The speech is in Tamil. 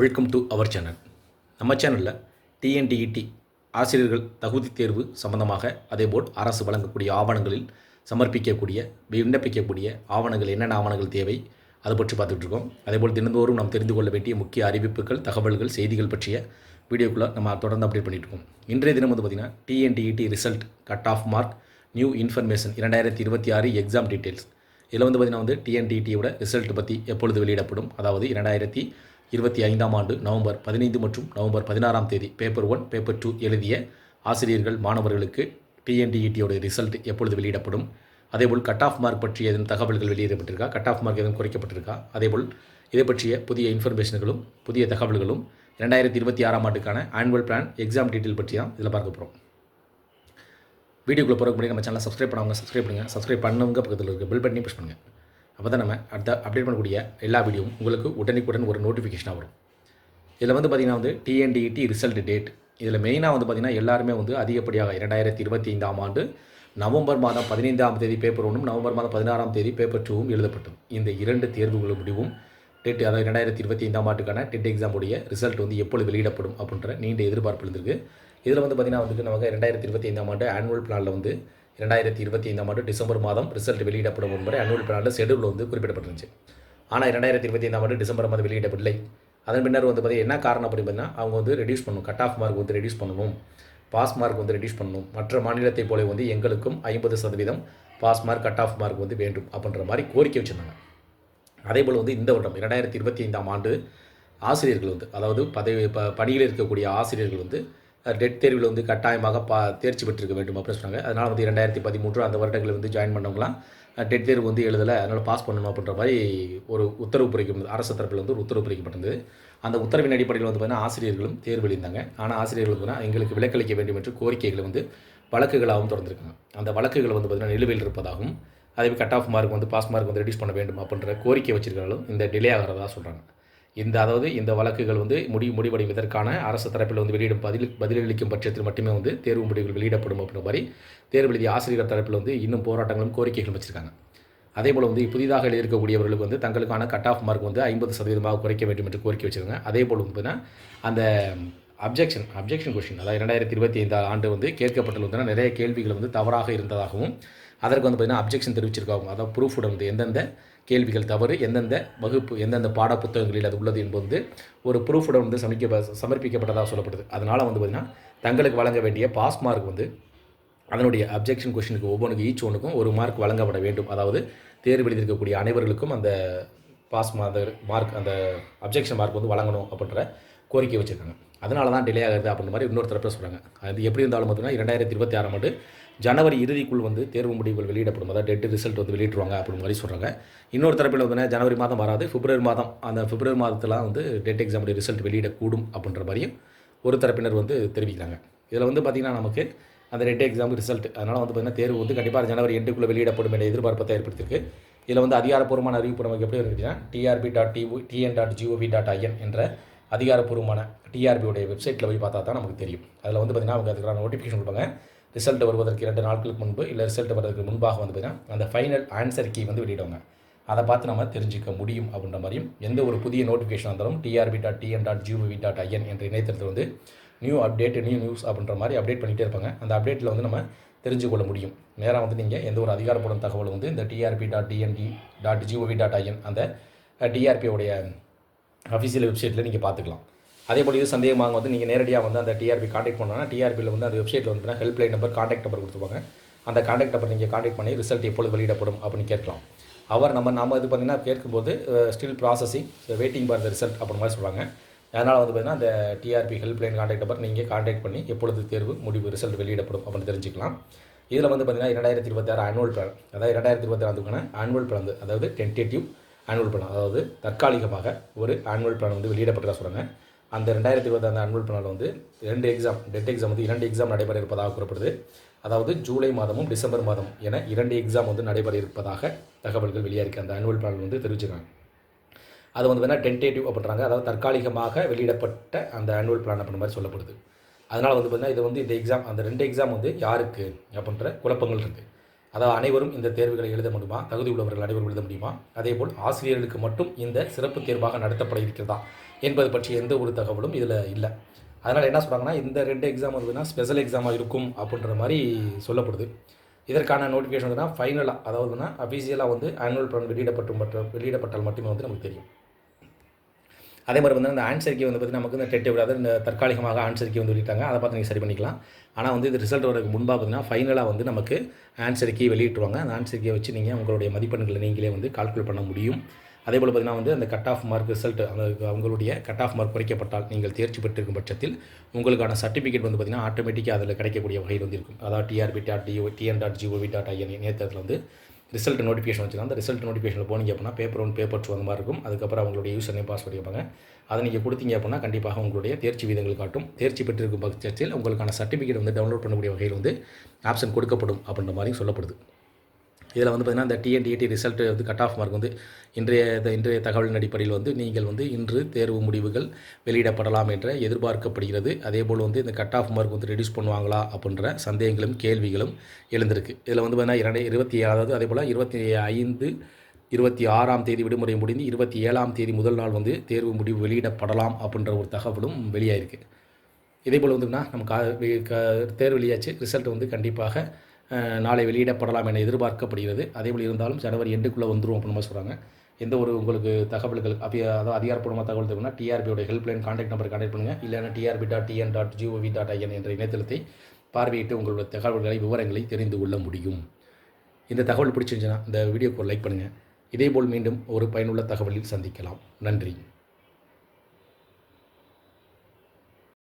Welcome to our channel. நம்ம சேனலில் டிஎன்டிஇடி ஆசிரியர்கள் தகுதி தேர்வு சம்பந்தமாக, அதேபோல் அரசு வழங்கக்கூடிய ஆவணங்களில் சமர்ப்பிக்கக்கூடிய விண்ணப்பிக்கக்கூடிய ஆவணங்கள் என்னென்ன ஆவணங்கள் தேவை அதை பற்றி பார்த்துட்ருக்கோம். அதேபோல் தினந்தோறும் நாம் தெரிந்து கொள்ள வேண்டிய முக்கிய அறிவிப்புகள், தகவல்கள், செய்திகள் பற்றிய வீடியோக்குள்ளே நம்ம தொடர்ந்து அப்டேட் பண்ணிகிட்ருக்கோம். இன்றைய தினம் பார்த்திங்கன்னா TNTET result, cut off mark, new information 2026 exam details. இதில் பார்த்திங்கன்னா டிஎன்டிஇடியோட ரிசல்ட் பற்றி எப்பொழுது வெளியிடப்படும், அதாவது 2025ஆம் ஆண்டு நவம்பர் 15 மற்றும் நவம்பர் 16ஆம் தேதி பேப்பர் 1, பேப்பர் 2 எழுதிய ஆசிரியர்கள், மாணவர்களுக்கு டிஎன்டிஇடியோட ரிசல்ட் எப்பொழுது வெளியிடப்படும், அதேபோல் கட் ஆஃப் மார்க் பற்றிய எதுவும் தகவல்கள் வெளியிடப்பட்டிருக்கா, கட் ஆஃப் மார்க் எதுவும் குறைக்கப்பட்டிருக்கா, அதேபோல் இதை பற்றிய புதிய இன்ஃபர்மேஷன்களும் புதிய தகவல்களும் 2026ஆம் ஆண்டுக்கான ஆனுவல் பிளான், எக்ஸாம் டீட்டெயில் பற்றி தான் இதில் பார்க்க போகிறோம். வீடியோக்குள்ளே போகிறதுக்கு முன்னாடி நம்ம சேனலை சப்ஸ்கிரைப் பண்ணவங்க சப்ஸ்கிரைப் பண்ணுங்கள், சப்ஸ்கிரைப் பண்ணவங்க பக்கத்தில் இருக்க பெல் பட்டனையும் ப்ரெஸ் பண்ணுங்கள். அப்போ தான் நம்ம அடுத்த அப்டேட் பண்ணக்கூடிய எல்லா வீடியோவும் உங்களுக்கு உடனுக்குடன் ஒரு நோட்டிஃபிகேஷனாக வரும். இதில் பார்த்திங்கன்னா டிஎன்டிஇடி ரிசல்ட் டேட். இதில் மெயினாக பார்த்திங்கன்னா எல்லாருமே அதிகப்படியாக 2025ஆம் ஆண்டு நவம்பர் மாதம் 15ஆம் தேதி பேப்பர் 1ம், நவம்பர் மாதம் 16ஆம் தேதி பேப்பர் 2ம் எழுதப்பட்டது. இந்த 2 தேர்வுகளும் முடிவும் டெட், அதாவது 2025ஆம் ஆண்டுக்கான டெட் எக்ஸாமுடைய ரிசல்ட் எப்பொழுது வெளியிடப்படும் அப்படின்ற நீண்ட எதிர்பார்ப்பு இருந்திருக்கு. இதில் பார்த்திங்கன்னா நமக்கு 2025ஆம் ஆண்டு ஆனுவல் பிளானில் 2025ஆம் ஆண்டு டிசம்பர் மாதம் ரிசல்ட் வெளியிடப்படும் என்பது ஆனுவல் பிளானில் ஷெடியூல் குறிப்பிடப்பட்டிருந்துச்சு. ஆனால் 2025ஆம் ஆண்டு டிசம்பர் மாதம் வெளியிடப்படவில்லை. அதன் பின்னர் பார்த்தீங்கன்னா என்ன காரணம் அப்படின்னு பார்த்தீங்கன்னா, அவங்க ரெடியூஸ் பண்ணணும், கட் ஆஃப் மார்க் ரெடியூஸ் பண்ணணும், பாஸ் மார்க் ரெடியூஸ் பண்ணணும், மற்ற மாநிலத்தை போல எங்களுக்கும் 50% pass mark, cut off mark வேண்டும் அப்படின்ற மாதிரி கோரிக்கை வச்சுருந்தாங்க. அதேபோல் இந்த வருடம் 2025ஆம் ஆண்டு ஆசிரியர்கள் அதாவது பணியில் இருக்கக்கூடிய ஆசிரியர்கள் டெட் தேர்வில் கட்டாயமாக தேர்ச்சி பெற்றிருக்க வேண்டும் அப்படின்னு சொன்னாங்க. அதனால் 2013 அந்த வருடங்களில் ஜாயின் பண்ணவங்களாம் டெட் தேர்வு எழுதலை, அதனால் பாஸ் பண்ணணும் அப்படின்ற மாதிரி ஒரு உத்தரவு பிறப்பிக்கப்பட்டது. அரசு தரப்பில் ஒரு உத்தரவு பிறப்பிக்கப்பட்டது. அந்த உத்தரவின் அடிப்படையில் பார்த்தீங்கன்னா ஆசிரியர்களும் தேர்வு எழுந்தாங்க. ஆனால் ஆசிரியர்களுக்கு எங்களுக்கு விலக்களிக்க வேண்டும் என்று கோரிக்கைகளை வழக்குகளாகவும் தொடர்ந்துருக்காங்க. அந்த வழக்குகள் பார்த்தீங்கன்னா நிலுவையில் இருப்பதாகவும், அதே cut off mark pass mark reduce பண்ண வேண்டும் அப்படின்ற கோரிக்கை வச்சிருக்காலும் இந்த டிலே ஆகிறதா சொல்கிறாங்க. இந்த வழக்குகள் முடிவடைவதற்கான அரசு தரப்பில் வெளியிடும் பதிலளிக்கும் பட்சத்தில் மட்டுமே தேர்வு முடிவுகள் வெளியிடப்படும் அப்படின்ற மாதிரி தேர்வு எழுதிய ஆசிரியர் தரப்பில் இன்னும் போராட்டங்களும் கோரிக்கைகளும் வச்சுருக்காங்க. அதேபோல் புதிதாக எழுதியிருக்கக்கூடியவர்களுக்கு தங்களுக்கான கட் ஆஃப் மார்க் 50% குறைக்க வேண்டும் என்று கோரிக்கை வச்சுருக்காங்க. அதேபோல் அந்த அப்ஜெக்ஷன் கொஸ்டின், அதாவது 2025 ஆண்டு கேட்கப்பட்டுள்ள நிறைய கேள்விகள் தவறாக இருந்ததாகவும், அதற்கு பார்த்திங்கன்னா அப்ஜெக்ஷன் தெரிவிச்சிருக்காங்க. அதாவது ப்ரூஃபுடன் எந்தெந்த கேள்விகள் தவறு, எந்தெந்த வகுப்பு, எந்தெந்த பாட புத்தகங்களில் அது உள்ளது என்பது ஒரு ப்ரூஃபுடன் சமர்ப்பிக்கப்பட்டதாக சொல்லப்படுது. அதனால் பார்த்திங்கன்னா தங்களுக்கு வழங்க வேண்டிய பாஸ் மார்க் அதனுடைய அப்ஜெக்ஷன் கொஸ்டினுக்கு ஒவ்வொன்றுக்கு ஈச் ஒன்றுக்கும் 1 மார்க் வழங்கப்பட வேண்டும். அதாவது தேர்வு எழுதியிருக்கக்கூடிய அனைவர்களுக்கும் அந்த பாஸ் மார்க், அந்த அப்ஜெக்ஷன் மார்க் வழங்கணும் அப்படின்ற கோரிக்கை வச்சுருக்காங்க. அதனால தான் டிலே ஆகுது அப்படின்ற மாதிரி இன்னொரு தரப்பில் சொல்கிறாங்க. அது எப்படி இருந்தாலும் பார்த்திங்கன்னா 2026ஆம் ஆண்டு ஜனவரி இறுதிக்குள் தேர்வு முடிவுகள் வெளியிடப்படும், அதாவது டெட் ரிசல்ட் வெளியிட்டுருவாங்க அப்படின்னு மாதிரி சொல்கிறாங்க. இன்னொரு தரப்பில் ஜனவரி மாதம் வராது, பிப்ரவரி மாதம், அந்த பிப்ரவரி மாதத்தில் டெட் எக்ஸாமுடைய ரிசல்ட் வெளியிடக்கூடும் அப்படின்ற மாதிரியும் ஒரு தரப்பினர் தெரிவிக்கிறாங்க. இதில் பார்த்திங்கன்னா நமக்கு அந்த டெட் எக்ஸாம் ரிசல்ட், அதனால் பார்த்திங்கன்னா தேர்வு கண்டிப்பாக ஜனவரி எண்டுக்குள்ளே வெளியிடப்படும் என்ற எதிர்பார்ப்பத்தை ஏற்படுத்தியிருக்கு. இதில் அதிகாரப்பூர்வமான அறிவிப்பு நமக்கு எப்படி இருக்குன்னா, trb.tn.gov.in என்ற அதிகாரப்பூர்வமான டிஆர்பியோடைய வெப்சைட்டில் போய் பார்த்தா தான் நமக்கு தெரியும். அதில் பார்த்திங்கன்னா அவங்க அதுக்கான நோட்டிஃபிகேஷன் கொடுப்பாங்க. ரிசல்ட் வருவதற்கு 2 நாட்களுக்கு முன்பு, இல்லை ரிசல்ட் வருவதற்கு முன்பாக பார்த்திங்கன்னா அந்த ஃபைனல் ஆன்சர் கீ வெளியிடுவாங்க. அதை பார்த்து நம்ம தெரிஞ்சிக்க முடியும் அப்படின்ற மாதிரியும், எந்த ஒரு புதிய நோட்டிஃபிகேஷன் வந்தாலும் trb.tn.gov.in என்ற இணையதளத்தில் நியூ அப்டேட், நியூ நியூஸ் அப்படின்ற மாதிரி அப்டேட் பண்ணிகிட்டே இருப்பாங்க. அந்த அப்டேட்டில் நம்ம தெரிஞ்சுக்கொள்ள முடியும். நேராக நீங்கள் எந்த ஒரு அதிகாரப்பூர்வ தகவல் இந்த trb.tn.gov.in அந்த டிஆர்பியோடைய அஃபிஷியல் வெப்சைட்டில் நீங்கள் பார்த்துக்கலாம். அதேபோல் இது சந்தேகமாக நீங்கள் நேரடியாக அந்த டிஆர்பி காண்டாக்ட் பண்ணோன்னா, டிஆர்பியில் அந்த வெப்சைட்டில் ஹெல்ப்லைன் நம்பர், காண்டாக்ட் நம்பர் கொடுத்துருப்பாங்க. அந்த காண்டாக்ட் நம்பர் நீங்கள் காண்டாக்ட் பண்ணி ரிசல்ட் எப்பொழுது வெளியிடப்படும் அப்படின்னு கேட்கலாம். நம்ம இது பார்த்திங்கன்னா கேட்கும்போது still processing, waiting for the result அப்படி மாதிரி சொல்கிறாங்க. அதனால் பார்த்திங்கன்னா அந்த டிஆர்பி ஹெல்ப்லைன் காண்டாக்ட் நம்பர் நீங்கள் காண்டாக்ட் பண்ணி எப்பொழுது தேர்வு முடிவு ரிசல்ட் வெளியிடப்படும் அப்படின்னு தெரிஞ்சுக்கலாம். இதில் பார்த்திங்கன்னா 2026 ஆனுவல் பிளான், அதாவது 2026 ஆனுவல் பிளான், அதாவது டென்டேட்டிவ் ஆனுவல் பிளான், அதாவது தற்காலிகமாக ஒரு ஆனுவல் பிளான் வெளியிடப்பட்டதாக சொல்கிறாங்க. அந்த 2026 ஆனுவல் பிளானில் 2 எக்ஸாம், டெட் எக்ஸாம் 2 எக்ஸாம் நடைபெற இருப்பதாக கூறப்படுது. அதாவது ஜூலை மாதமும் டிசம்பர் மாதம் என 2 எக்ஸாம் நடைபெற இருப்பதாக தகவல்கள் வெளியாயிருக்கு. அந்த ஆனுவல் பிளான் தெரிவிச்சிருக்காங்க. அது வேணால் டென்டேட்டிவ் அப்படின்றாங்க, அதாவது தற்காலிகமாக வெளியிடப்பட்ட அந்த ஆனுவல் பிளான் அப்படின்ற மாதிரி சொல்லப்படுது. அதனால் பார்த்திங்கன்னா இது இந்த எக்ஸாம், அந்த 2 எக்ஸாம் யாருக்கு அப்படின்ற குழப்பங்கள் இருக்குது. அதாவது அனைவரும் இந்த தேர்வுகளை எழுத முடியுமா, தகுதி உள்ளவர்கள் அனைவரும் எழுத முடியுமா, அதேபோல் ஆசிரியர்களுக்கு மட்டும் இந்த சிறப்பு தேர்வாக நடத்தப்பட இருக்கிறதா என்பது பற்றி எந்த ஒரு தகவலும் இதில் இல்லை. அதனால் என்ன சொல்கிறாங்கன்னா, இந்த 2 எக்ஸாம் வந்துன்னா ஸ்பெஷல் எக்ஸாமாக இருக்கும் அப்படின்ற மாதிரி சொல்லப்படுது. இதற்கான நோட்டிஃபிகேஷன் வந்துன்னா ஃபைனலாக, அதாவதுன்னா அஃபீஷியலாக வந்து ஆனுவல் பிளான் வெளியிடப்பட்டால் மட்டுமே வந்து நமக்கு தெரியும். அதே மாதிரி வந்து அந்த ஆன்சர் கீ வந்து பார்த்திங்கன்னா நமக்கு இந்த டெட் விடாது, இந்த தற்காலிகமாக ஆன்சர் கீ வந்து வெளியிட்டாங்க, அதை பார்த்து நீங்கள் சரி பண்ணிக்கலாம். ஆனால் வந்து இது ரிசல்ட் வரதுக்கு முன்பாக பார்த்திங்கன்னா ஃபைனலாக வந்து நமக்கு ஆன்சர் கீ வெளியிட்டுருவாங்க. அந்த ஆன்சர் கீயை வச்சு நீங்கள் உங்களுடைய மதிப்பெண்களை நீங்களே வந்து கால்குலேட் பண்ண முடியும். அதே போல் பார்த்திங்கன்னா வந்து அந்த கட் ஆஃப் மார்க் ரிசல்ட், அந்த அவங்களுடைய கட் ஆஃப் மார்க் குறைக்கப்பட்டால் நீங்கள் தேர்ச்சி பெற்றிருக்கும் பட்சத்தில் உங்களுக்கான சர்டிஃபிகேட் வந்து பார்த்திங்கன்னா ஆட்டோமேட்டிக்காக அதில் கிடைக்கக்கூடிய வகையில் வந்து இருக்கும். அதாவது trb.tn.gov.in நேரத்தில் வந்து ரிசல்ட் நோட்டிஃபிகேஷன் வச்சுருக்காங்க. அந்த ரிசல்ட் நோட்டிஃபிகேஷனில் போனீங்க அப்படின்னா பேப்பர் 1 பேப்பர் 2 அந்த மாதிரி இருக்கும். அதுக்கப்புறம் அவங்களுடைய யூசர் நேம் பாஸ்வேர்டு கேட்பாங்க. அதை நீங்கள் கொடுத்தீங்க அப்படின்னா கண்டிப்பாக உங்களுடைய தேர்ச்சி வீதங்கள் காட்டும். தேர்ச்சி பெற்றிருக்கும் பட்சத்தில் உங்களுக்கான சர்டிஃபிகேட் வந்து டவுன்லோட் பண்ணக்கூடிய வகையில் வந்து ஆப்ஷன் கொடுக்கப்படும் அப்படின்ற மாதிரி சொல்லப்படுது. இதில் வந்து பார்த்திங்கன்னா இந்த டிஎன்டிஇடி ரிசல்ட் வந்து கட் ஆஃப் மார்க் வந்து இன்றைய தகவலின் அடிப்படையில் வந்து நீங்கள் வந்து இன்று தேர்வு முடிவுகள் வெளியிடப்படலாம் என்ற எதிர்பார்க்கப்படுகிறது. அதேபோல் வந்து இந்த கட் ஆஃப் மார்க் வந்து ரெடியூஸ் பண்ணுவாங்களா அப்படின்ற சந்தேகங்களும் கேள்விகளும் எழுந்திருக்கு. இதில் வந்து பார்த்திங்கன்னா 27 அதே போல் 25 26ஆம் தேதி விடுமுறை முடிந்து 27ஆம் தேதி முதல் நாள் வந்து தேர்வு முடிவு வெளியிடப்படலாம் அப்படின்ற ஒரு தகவலும் வெளியாயிருக்கு. இதேபோல் வந்துன்னா நம்ம தேர்வு வெளியாச்சு, ரிசல்ட் வந்து கண்டிப்பாக நாளை வெளியிடப்படலாம் என எதிர்பார்க்கப்படுகிறது. அதேபோல் இருந்தாலும் ஜனவரி எண்டுக்குள்ளே வந்துடும் அப்படின்னு மாதிரி சொல்கிறாங்க. எந்த ஒரு உங்களுக்கு தகவல்கள் அதாவது அதிகாரப்பூர்வமாக தகவல் தேவைன்னா டிஆர்பியோட ஹெல்ப்லைன் கான்டாக்ட் நம்பர் கான்டாக்ட் பண்ணுங்கள். இல்லைன்னா trb.tn.gov.in என்ற இணையதளத்தை பார்வையிட்டு உங்களுடைய தகவல்களை விவரங்களை தெரிந்து கொள்ள முடியும். இந்த தகவல் பிடிச்சிருந்துச்சுன்னா இந்த வீடியோக்கு ஒரு லைக் பண்ணுங்கள். இதேபோல் மீண்டும் ஒரு பயனுள்ள தகவலில் சந்திக்கலாம். நன்றி.